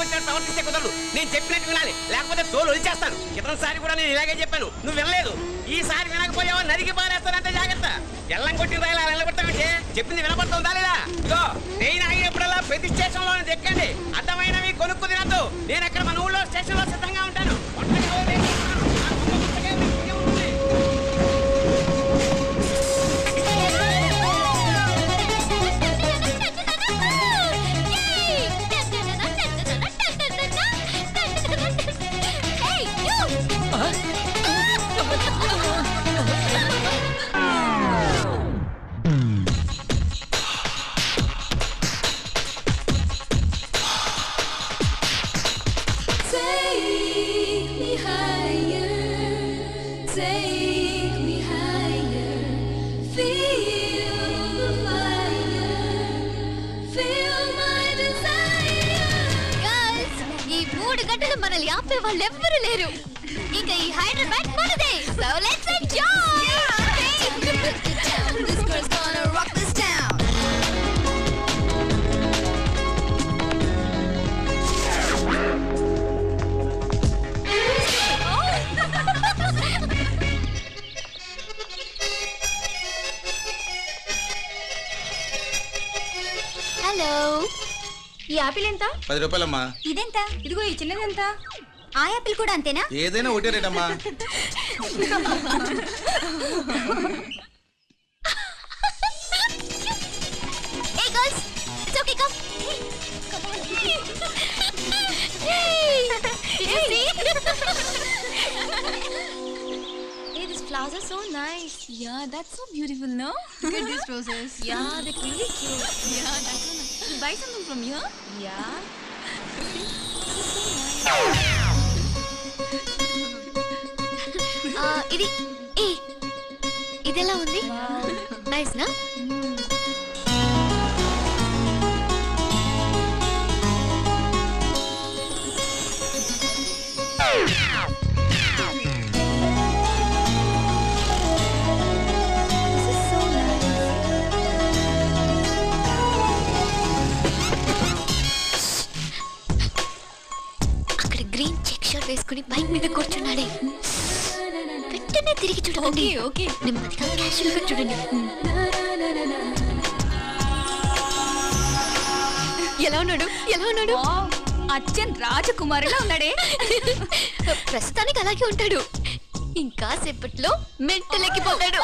వచ్చినట్టు ప్రవర్తిస్తే కుదరదు. నేను చెప్పినట్టు వినాలి, లేకపోతే తోలు వచ్చేస్తాను. క్రితంసారి కూడా నేను ఇలాగే చెప్పాను, నువ్వు వినలేదు. ఈసారి వినకపోయావో నరికి పారేస్తానంటే జాగ్రత్త. ఎల్లం కొట్టిన రైలు వెళ్ళగొట్టామంటే చెప్పింది వినపడుతుందా లేదా? ఇదో ట్రైన్ ఆగినప్పుడల్లా ప్రతి స్టేషన్ లో ఎక్కండి. అర్థమైనవి కొనుక్కు తినద్దు. నేను అక్కడ మన ఊళ్ళో స్టేషన్ లో సిద్ధంగా ఉంటాను. మనల్ని ఆపే వాళ్ళు ఎవ్వరు లేరు. ఇంకా ఈ హైదరాబాద్ మనదే. So let's enjoy. This girl's gonna rock this town. Hello, ఈ యాపిల్ ఎంత? 10 రూపాయలమ్మా. ఇదెంత? ఇదిగో ఈ చిన్నది ఎంత? ఆ యాపిల్ కూడా అంతేనా? ఏదైనా ఒకటే రేట్ అమ్మా. Hey girls, it's okay, come. Come on. Hey, did you see? Hey, these flowers are so nice. Yeah, that's so beautiful, no? Look at these roses. Yeah, they're really cute. Yeah, that's so nice. You buy something from here? Yeah. ఇది ఇదెలా ఉంది? Nice నా? అక్కడ green check shirt వేసుకుని bike మీద కూర్చున్నాడే. వెంటనే తిరిగి చూడండి. ఓకే నెమ్మదిగా క్యాషువల్గా చూడండి. ఎలా ఉన్నాడు? ఎలా ఉన్నాడు? అచ్చన్ రాజకుమారిలా ఉన్నాడే. ప్రస్తుతానికి అలాగే ఉంటాడు. ఇంకా సేపట్లో మెంటలెక్కిపోతాడు.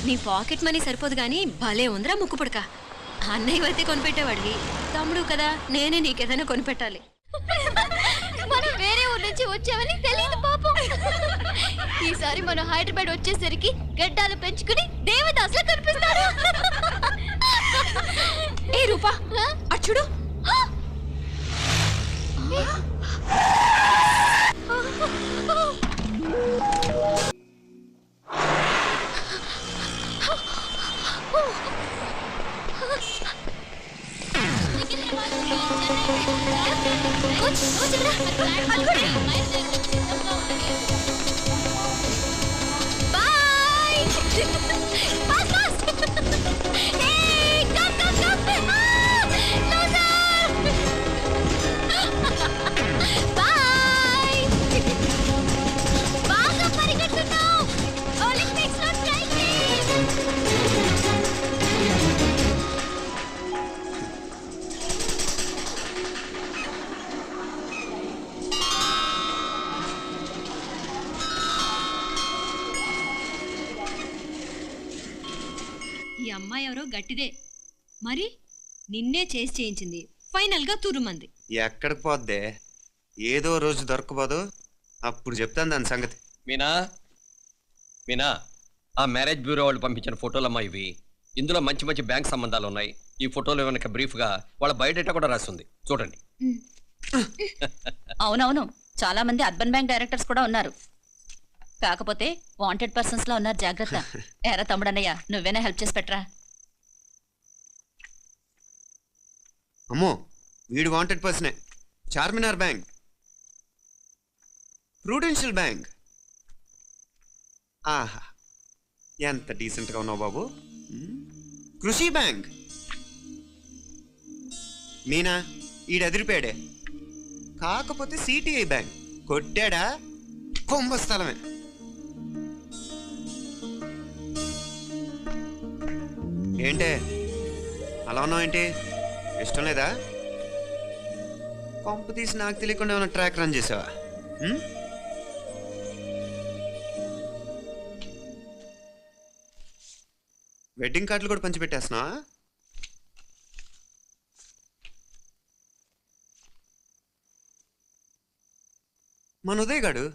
నీ పాకెట్ మనీ సరిపోదు గానీ భలే ఉందిరా ముక్కు పుడక. అన్నయ్య అయితే కొనిపెట్టేవాడివి, తమ్ముడు కదా నేనే నీకేదైనా కొనిపెట్టాలి. మనం వేరే ఊరు నుంచి వచ్చామని తెలియదు పాపం. ఈసారి మనం హైదరాబాద్ వచ్చేసరికి గడ్డాలు పెంచుకుని దేవదాసులా కనిపిస్తారు. ఏ రూపా అచ్చుడు, ఈ అమ్మాయి ఎవరో గట్టిదే మరి, నిన్నే చేసి చేయించింది. ఫైనల్ గా తురుమంది. ఎక్కడికి పోద్దే, ఏదో రోజు దొరకపోదు, అప్పుడు చెప్తాను దాని సంగతి. మీనా మీనా, ఆ మ్యారేజ్ బ్యూరో వాళ్ళు పంపించిన ఫోటోలమ్మా ఇవి. ఇందులో మంచి మంచి బ్యాంక్ సంబంధాలు ఉన్నాయి. ఈ ఫోటోలు వెనక బ్రీఫ్ గా వాళ్ళ బయోడేటా కూడా రాస్తుంది, చూడండి. అవునవును, చాలా మంది అర్బన్ బ్యాంక్ డైరెక్టర్స్ కూడా ఉన్నారు. కాకపోతే వాంటెడ్ పర్సన్స్ లా ఉన్నారు, జాగ్రత్త. ఎరా తమ్ముడన్నయ్య, నువ్వేనా హెల్ప్ చేసి పెట్టరా. అమ్మో వీడు వాంటెడ్ పర్సనే. Charminar bank, prudential bank. ఆహా ఎంత డీసెంట్గా ఉన్నావు బాబు. కృషి బ్యాంక్. మీనా ఈడు ఎదిరిపోయాడే. కాకపోతే సిటిఐ బ్యాంక్ కొట్టాడా కుంభస్థలమే. ఏంటే అలా ఉన్నావు ఏంటి? ఇష్టం లేదా? కొంప తీసి నాకు తెలియకుండా ఏమైనా ట్రాక్ రన్ చేసావా? వెడ్డింగ్ కార్డులు కూడా పంచిపెట్టేస్తున్నావా? మన ఉదయ్ గాడు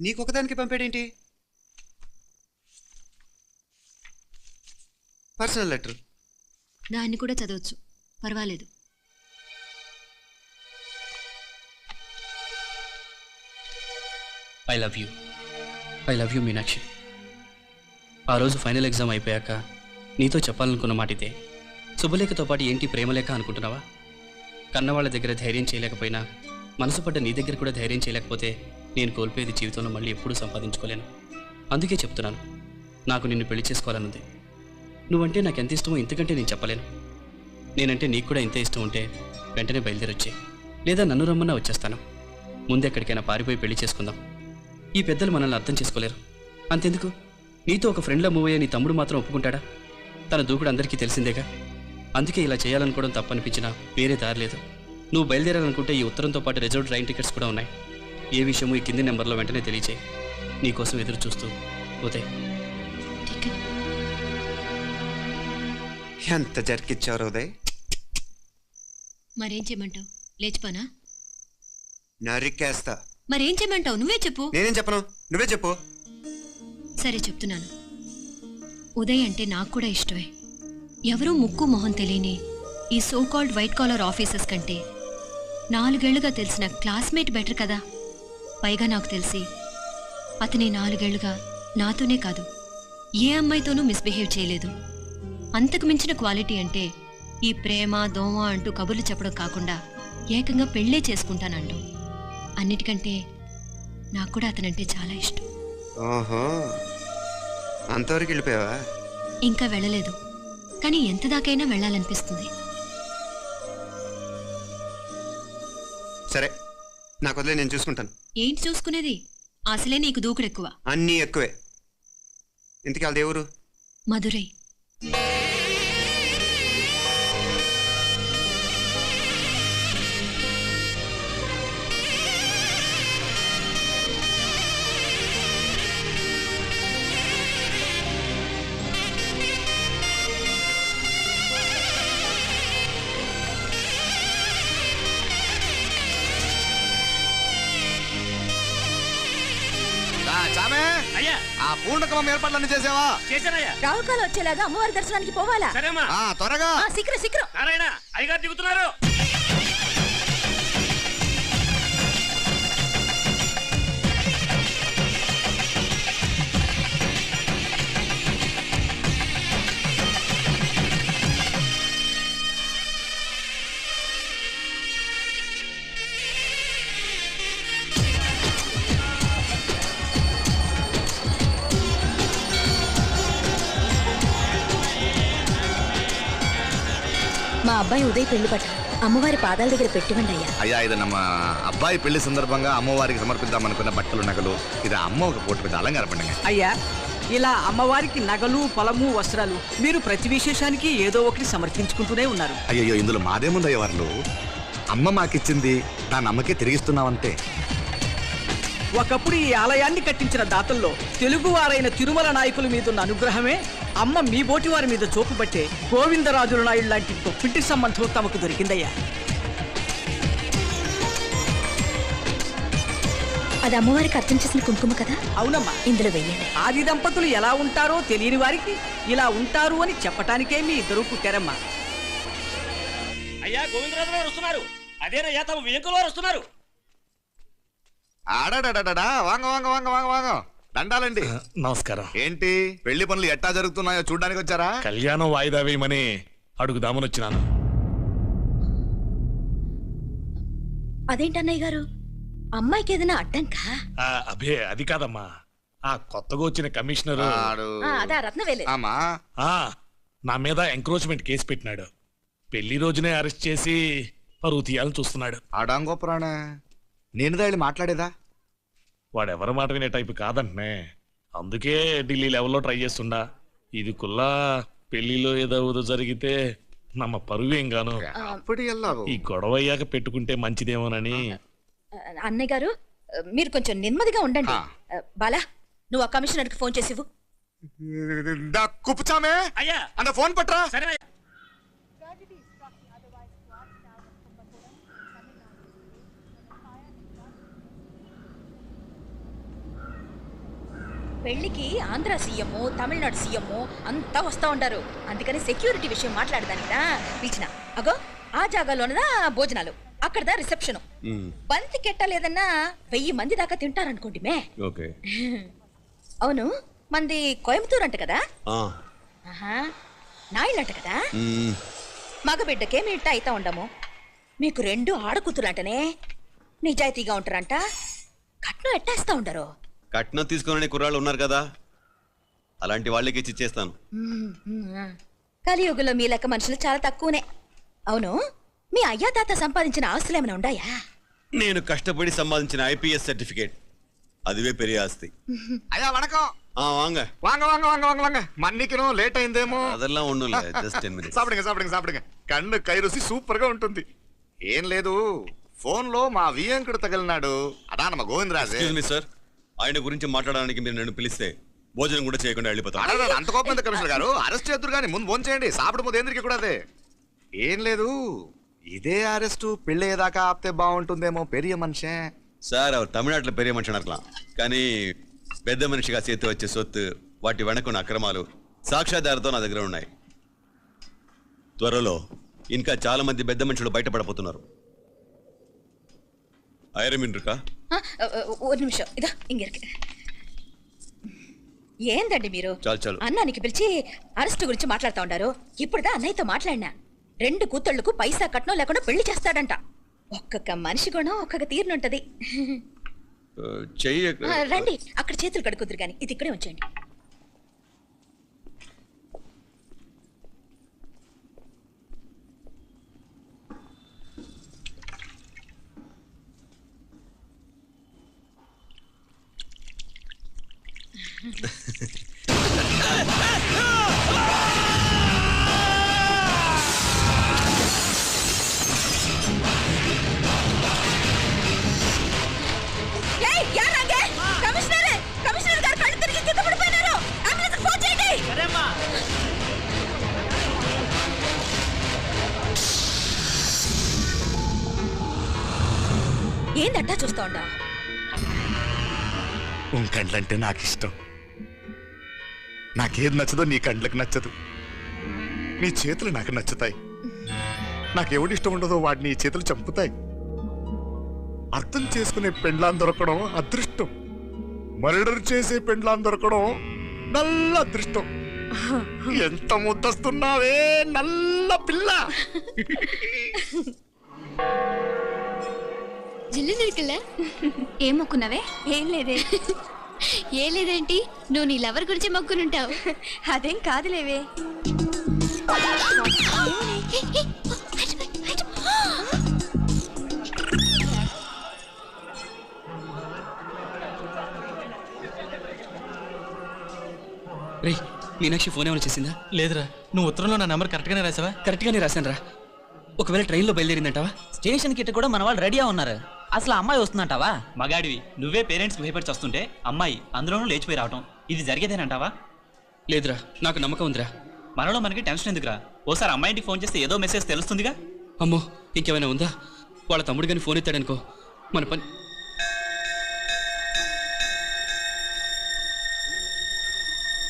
నీకొకదానికి పంపాడేంటి? Personal letter. దాన్ని కూడా చదవచ్చు, పర్వాలేదు. I love you Meenakshi. ఆ రోజు ఫైనల్ ఎగ్జామ్ అయిపోయాక నీతో చెప్పాలనుకున్న మాట ఇదే. శుభలేఖతో పాటు ఏంటి ప్రేమలేఖ అనుకుంటున్నావా? కన్నవాళ్ళ దగ్గర ధైర్యం చేయలేకపోయినా మనసు పడ్డ నీ దగ్గర కూడా ధైర్యం చేయలేకపోతే నేను కోల్పోయేది జీవితంలో మళ్ళీ ఎప్పుడూ సంపాదించుకోలేను. అందుకే చెప్తున్నాను, నాకు నిన్ను పెళ్లి చేసుకోవాలనుంది. నువ్వంటే నాకు ఎంత ఇష్టమో ఇంతకంటే నేను చెప్పలేను. నేనంటే నీకు కూడా ఇంత ఇష్టం ఉంటే వెంటనే బయలుదేరొచ్చే, లేదా నన్ను రమ్మన్నా వచ్చేస్తాను. ముందెక్కడికైనా పారిపోయి పెళ్లి చేసుకుందాం. ఈ పెద్దలు మనల్ని అర్థం చేసుకోలేరు. అంతెందుకు, నీతో ఒక ఫ్రెండ్లా మూవ్ అయ్యే నీ తమ్ముడు మాత్రం ఒప్పుకుంటాడా? తన దూకుడు అందరికీ తెలిసిందేగా. అందుకే ఇలా చేయాలనుకోవడం తప్పనిపించినా వేరే దారి లేదు. నువ్వు బయలుదేరాలనుకుంటే ఈ ఉత్తరంతో పాటు రిజర్వ్ ట్రైన్ టికెట్స్ కూడా ఉన్నాయి. ఏ విషయమూ ఈ కింది నెంబర్లో వెంటనే తెలియచేయి. నీకోసం ఎదురు చూస్తూ ఉదయ్. ఎంత జరికిచ్చారు ఉదయ్. మరేం చేయమంటావు? లేచిపోనా? నరికేస్తా. మరేం చేయమంటావు? నువ్వే చెప్పు. నేనేం చెప్పను, నువ్వే చెప్పు. సరే చెప్తున్నాను. ఉదయ్ అంటే నాకు కూడా ఇష్టమే. ఎవరూ ముక్కు మొహం తెలియని ఈ so called white collar officers కంటే 4 ఏళ్లుగా తెలిసిన క్లాస్మేట్ బెటర్ కదా. పైగా నాకు తెలిసి అతని 4 ఏళ్లుగా నాతోనే కాదు ఏ అమ్మాయితోనూ మిస్బిహేవ్ చేయలేదు. అంతకు మించిన క్వాలిటీ అంటే ఈ ప్రేమ దోమ అంటూ కబుర్లు చెప్పడం కాకుండా ఏకంగా పెళ్ళే చేసుకుంటానంటూ. అన్నిటికంటే నాకు కూడా అతనంటే చాలా ఇష్టం. ఓహో, అంతవరకు వెళ్ళిపోయావా? ఇంకా వెళ్ళలేదు, కానీ ఎంత దాకైనా వెళ్ళాలనిపిస్తుంది. సరే నాకు వదిలే, నేను చూసుకుంటాను. ఏంటి చూసుకునేది? అసలే నీకు దూకుడు ఎక్కువ. అన్నీ ఎక్కువే. ఇంతకీ వాళ్ళ దేవురు? మధురై. అయ్యా ఆ పూర్ణకమం ఏర్పాట్లన్నీ చేసావా? చేశానయ్యా. రాహుకాలు వచ్చేలాగా అమ్మవారి దర్శనానికి పోవాలా? సరేమ్మా. త్వరగా. శీఘ్రం. నారాయణ అయ్యగారు దిగుతున్నారు. మా అబ్బాయి ఉదయ్ పెళ్లి పట్ట అమ్మవారి పాదాల దగ్గర పెట్టివండి అయ్యా. అయ్యా, ఇది ನಮ್ಮ అబ్బాయి పెళ్లి సందర్భంగా అమ్మవారికి సమర్పిద్దామనుకున్న బట్టలు నగలు. ఇది అమ్మ ఒక పూట మీద అలంకార పండుగ. అయ్యా, ఇలా అమ్మవారికి నగలు పొలము వస్త్రాలు మీరు ప్రతి విశేషానికి ఏదో ఒకటి సమర్పించుకుంటూనే ఉన్నారు. అయ్యో, ఇందులో మాదేముందయ్య వాళ్ళు. అమ్మ మాకిచ్చింది దాన్ని అమ్మకే తిరిగిస్తున్నామంతే. ఒకప్పుడు ఈ ఆలయాన్ని కట్టించిన దాతల్లో తెలుగువారైన తిరుమల నాయకుల మీదున్న అనుగ్రహమే అమ్మ మీ బోటి వారి మీద చూపు పట్టే గోవిందరాజుల నాయుడు లాంటి గొప్పింటి సంబంధం తమకు దొరికిందయ్యా. అది అమ్మవారికి అర్థం చేసిన కుంకుమ కదా? అవునమ్మా, ఇందులో వెయ్యండి. ఆది దంపతులు ఎలా ఉంటారో తెలియని వారికి ఇలా ఉంటారు అని చెప్పటానికే మీ ఇద్దరు పుట్టారమ్మా. అయ్యా గోవిందరాజు గారు వస్తున్నారు. అదేనయ్యా తమ వెంకుల వారు వస్తున్నారు. ఆడాడా వాంగ వాంగ వాంగ వాంగ వాంగ. దండాలండి. నమస్కారం. ఏంటి పెళ్లి పనులు ఎట్టా జరుగుతున్నాయో చూడ్డానికి వచ్చారా? కళ్యాణం వాయిదా వేయమని అడుగుదామని వచ్చినాను. అదేంటన్నయ్య గారు, అమ్మాయికి ఏదైనా అడ్డంకా? అబే అది కాదమ్మా, ఆ కొత్తగా వచ్చిన కమిషనర్ అదా రత్నవేలే నా మీద ఎంక్రోచ్మెంట్ కేసు పెట్టినాడు. పెళ్లి రోజునే అరెస్ట్ చేసి పరువు తీయాలని చూస్తున్నాడు. ఆడాంగో ప్రాణ నేను వెళ్ళి మాట్లాడేదా? వాడెవరి మాట వినే టైపు కాదంటనే, అందుకే ఢిల్లీ లెవెల్లో ట్రై చేస్తుండా. ఇది కుల్లా పెళ్లిలో ఏదో జరిగితే నమ్మ పరువేం గాను. ఈ గొడవ అయ్యాక పెట్టుకుంటే మంచిదేమోనని. అన్నయ్య గారు మీరు కొంచెం నెమ్మదిగా ఉండండి. బాలా, నువ్వు ఆ కమిషనర్కి ఫోన్ చేసి ఇవ్వు. కుప్పుచామే అన్న ఫోన్ పట్రా. పెళ్లికి ఆంధ్ర సీఎం, తమిళనాడు సీఎం అంతా వస్తా ఉంటారు. అందుకని సెక్యూరిటీ విషయం మాట్లాడదానికినా పిలిచిన. అగో ఆ జాగాలోనదా భోజనాలు, అక్కడదా రిసెప్షన్. బంతి కెట్టలేదన్నా 1000 మంది దాకా తింటారనుకోండి మే. అవును, మంది కోయంబత్తూర్ అంట కదా? నాయుళ్ళంట కదా? మగబిడ్డకే మీ అయితా ఉండము. మీకు 2 ఆడకూతులంటనే నిజాయితీగా ఉంటారంట. కట్నం ఎట్టేస్తా ఉండరు. కట్నం తీసుకునే కుర్రాళ్ళు ఉన్నారు కదా, అలాంటి వాళ్ళకి ఇచ్చి చేస్తాను. కలియుగంలో మీ లెక్క మనుషులు చాలా తక్కువనే. అవును, మీ అయ్యా తాత సంపాదించిన ఆస్తులు ఏమైనా ఉన్నాయా? నేను కష్టపడి సంపాదించిన ఐపీఎస్ సర్టిఫికేట్, అదివే పెరిగే ఆస్తి. అయ్యా వణకం. వాంగ వాంగ వాంగ వాంగ వాంగ వాంగ మన్నికిను లేట్ అయిందేమో. అదెல்லாம் ఒన్నుం లే, జస్ట్ 10 minutes. సాపిడుగా కన్ను కైరుసి సూపర్ గా ఉంటుంది. ఏం లేదు, ఫోన్ లో మా వియంకుడు తగిలినాడు. అదా నమ్మ గోవిందరాజు. ఎక్స్క్యూజ్ మీ సార్, ఆయన గురించి మాట్లాడడానికి మీరు నన్ను పిలిస్తే భోజనం కూడా చేయకుండా వెళ్ళిపోతాను. అంత కోపం ఎంత కమిషనర్ గారు? అరెస్ట్ చేద్దరు కానీ ముందు ఫోన్ చేయండి. సాపిడు ముందు ఎందుకు కూడా అదే. ఏం లేదు, ఇదే అరెస్టు పెళ్ళేదాకా ఆపితే బాగుంటుందేమో. పెరియ మనిషే సార్, அவர் தமிழ்நாட்டில் பெரிய మనిషి అనర్కలాం, కానీ పెద్ద మనిషిగా చేతి వచ్చే సొత్తు, వాటి వెనకున్న అక్రమాలు సాక్ష్యాధారతో నా దగ్గర ఉన్నాయి. త్వరలో ఇంకా చాలా మంది పెద్ద మనుషులు బయటపడబోతున్నారు. ఐరమిన్ రుకా ஒரு నిమిషం ఇదా ఇంక ఇருக்கு. ఏందండి మీరు అన్నానికి పిలిచి అరెస్ట్ గురించి మాట్లాడుతూ ఉండారు. ఇప్పుడుదా అన్నయ్యతో మాట్లాడినా 2 కూతుళ్లకు పైసా కట్నం లేకుండా పెళ్లి చేస్తాడంట. ఒక్కొక్క మనిషి గుణం ఒక్కొక్క తీరునుంటది. రండి, అక్కడ చేతులు కడుకుదురు గాని ఇది ఇక్కడే ఉంచండి. కమిషనర్ గారు కళ్ళు తిరిగి కింద పడిపోయినారు. అంబులెన్స్ ఫోన్ చేయండి. ఏందట్టా చూస్తా ఉండా? కండ్లంటే నాకు ఇష్టం. నాకేది నచ్చదో నీ కండ్లకు నచ్చదు. నీ చేతులు నాకు నచ్చుతాయి. నాకెవడి ఇష్టం ఉండదో వాడిని నీ చేతులు చంపుతాయి. అర్థం చేసుకునే పెండ్లాం దొరకడం అదృష్టం. మర్డర్ చేసే పెండ్లాం దొరకడం నల్ల అదృష్టం. ఎంత ముద్దస్తున్నావే నల్ల పిల్ల. జిల్లు నిరుకులే ఏం మొక్కున్నావే? ఏం లేదే. ఏం లేదేంటి, నువ్వు నీ లవర్ గురించి మొక్కునుంటావు. అదేం కాదులేవే. రే, మీనాక్షి ఫోన్ ఏమైనా చేసిందా? లేదురా. నువ్వు ఉత్తరంలో నా నెంబర్ కరెక్ట్గానే రాసావా? కరెక్ట్గానే రాశాను రా. ఒకవేళ ట్రైన్లో బయలుదేరిందంటావా? స్టేషన్ కిட்ட కూడా మన వాళ్ళు రెడీగా ఉన్నారు. అసలు అమ్మాయి వస్తుందంటావా? మగాడివి నువ్వే పేరెంట్స్ భయపడి వస్తుంటే అమ్మాయి అందులోనూ లేచిపోయి రావటం ఇది జరిగేదేనంటావా? లేదురా, నాకు నమ్మకం ఉందిరా. మనలో మనకి టెన్షన్ ఎందుకురా? ఓసారి అమ్మాయికి ఫోన్ చేస్తే ఏదో మెసేజ్ తెలుస్తుందిగా. అమ్మో, ఇంకేమైనా ఉందా? వాళ్ళ తమ్ముడు కానీ ఫోన్ ఎత్తాడనుకో, మన పని